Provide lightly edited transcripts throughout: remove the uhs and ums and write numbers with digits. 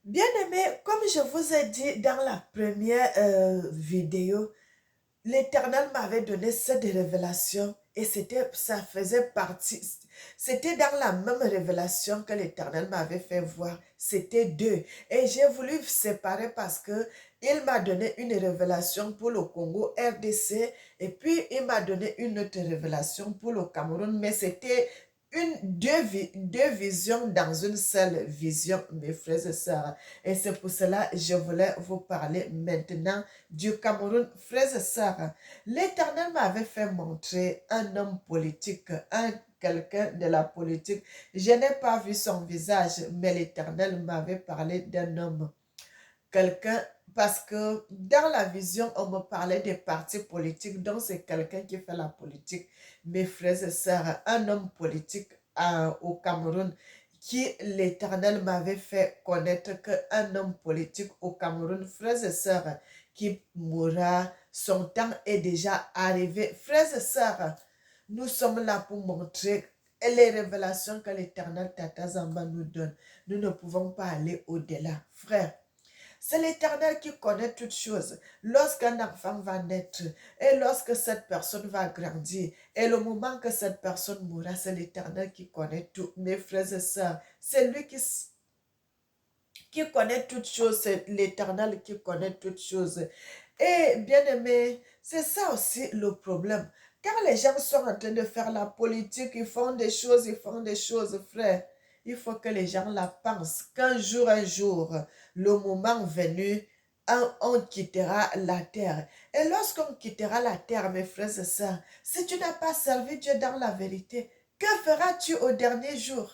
Bien-aimé, comme je vous ai dit dans la première vidéo, l'Éternel m'avait donné cette révélation et ça faisait partie, c'était dans la même révélation que l'Éternel m'avait fait voir. C'était deux. Et j'ai voulu séparer parce que il m'a donné une révélation pour le Congo RDC et puis il m'a donné une autre révélation pour le Cameroun, mais c'était deux visions dans une seule vision, mes frères et sœurs. Et c'est pour cela que je voulais vous parler maintenant du Cameroun. Frères et sœurs, l'Éternel m'avait fait montrer un homme politique, quelqu'un de la politique. Je n'ai pas vu son visage, mais l'Éternel m'avait parlé d'un homme, quelqu'un, parce que dans la vision, on me parlait des partis politiques, donc c'est quelqu'un qui fait la politique. Mes frères et sœurs, un homme politique au Cameroun, qui l'Éternel m'avait fait connaître qu'un homme politique au Cameroun, frères et sœurs, qui mourra, son temps est déjà arrivé. Frères et sœurs, nous sommes là pour montrer les révélations que l'Éternel Tata Zamba nous donne. Nous ne pouvons pas aller au-delà. Frère, c'est l'Éternel qui connaît toutes choses. Lorsqu'un enfant va naître et lorsque cette personne va grandir et le moment que cette personne mourra, c'est l'Éternel qui connaît tout. Mes frères et sœurs, c'est lui qui connaît toutes choses, c'est l'Éternel qui connaît toutes choses. Et bien aimé, c'est ça aussi le problème. Quand les gens sont en train de faire la politique, ils font des choses, frère. Il faut que les gens la pensent. Qu'un jour, le moment venu, on quittera la terre. Et lorsqu'on quittera la terre, mes frères et sœurs, si tu n'as pas servi Dieu dans la vérité, que feras-tu au dernier jour?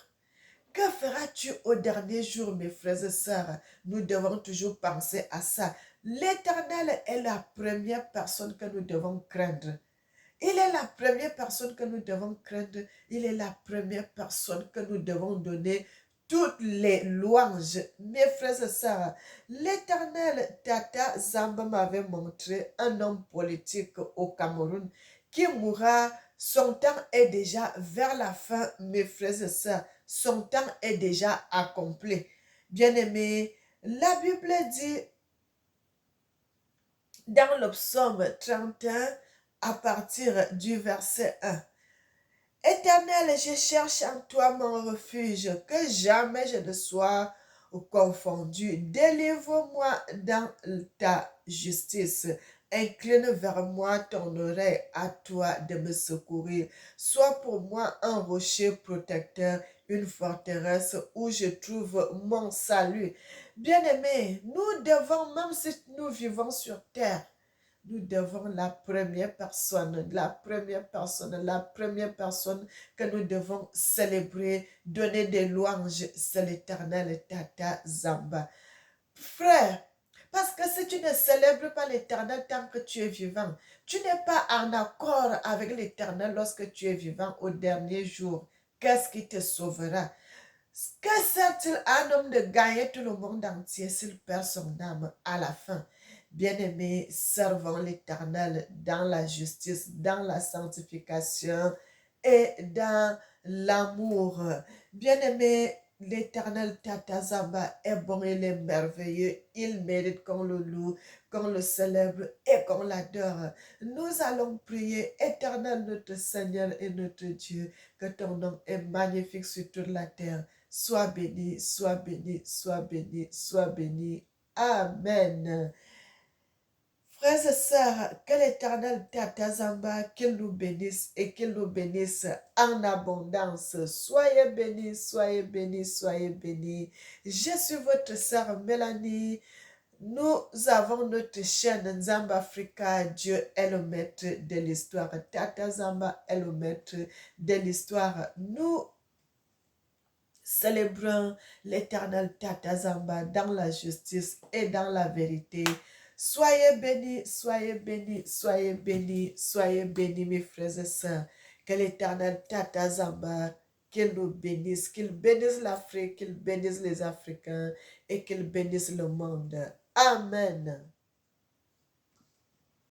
Que feras-tu au dernier jour, mes frères et sœurs? Nous devons toujours penser à ça. L'Éternel est la première personne que nous devons craindre. Il est la première personne que nous devons craindre. Il est la première personne que nous devons donner toutes les louanges. Mes frères et sœurs, l'Éternel Tata Zamba m'avait montré un homme politique au Cameroun qui mourra. Son temps est déjà vers la fin, mes frères et sœurs. Son temps est déjà accompli. Bien-aimé, la Bible dit dans le psaume 31, à partir du verset 1. Éternel, je cherche en toi mon refuge, que jamais je ne sois confondu. Délivre-moi dans ta justice. Incline vers moi ton oreille, à toi de me secourir. Sois pour moi un rocher protecteur, une forteresse où je trouve mon salut. Bien-aimés, nous devons, même si nous vivons sur terre, nous devons la première personne que nous devons célébrer, donner des louanges, c'est l'Éternel Tata Zamba. Frère, parce que si tu ne célèbres pas l'Éternel tant que tu es vivant, tu n'es pas en accord avec l'Éternel lorsque tu es vivant au dernier jour. Qu'est-ce qui te sauvera? Que sert-il à un homme de gagner tout le monde entier s'il perd son âme à la fin? Bien-aimés, servons l'Éternel dans la justice, dans la sanctification et dans l'amour. Bien-aimés, l'Éternel Tatazaba est bon, il est merveilleux, il mérite qu'on le loue, qu'on le célèbre et qu'on l'adore. Nous allons prier, Éternel notre Seigneur et notre Dieu, que ton nom est magnifique sur toute la terre. Sois béni, sois béni, sois béni, sois béni. Amen. Frères et sœurs, que l'Éternel Tatazamba, qu'il nous bénisse et qu'il nous bénisse en abondance. Soyez bénis, soyez bénis, soyez bénis. Je suis votre sœur Mélanie. Nous avons notre chaîne Nzamba Africa. Dieu est le maître de l'histoire. Tata Zamba est le maître de l'histoire. Nous célébrons l'Éternel Tata Zamba dans la justice et dans la vérité. Soyez bénis, soyez bénis, soyez bénis, soyez bénis, mes frères et sœurs. Que l'Éternel Tata Zamba, qu'il nous bénisse, qu'il bénisse l'Afrique, qu'il bénisse les Africains et qu'il bénisse le monde. Amen.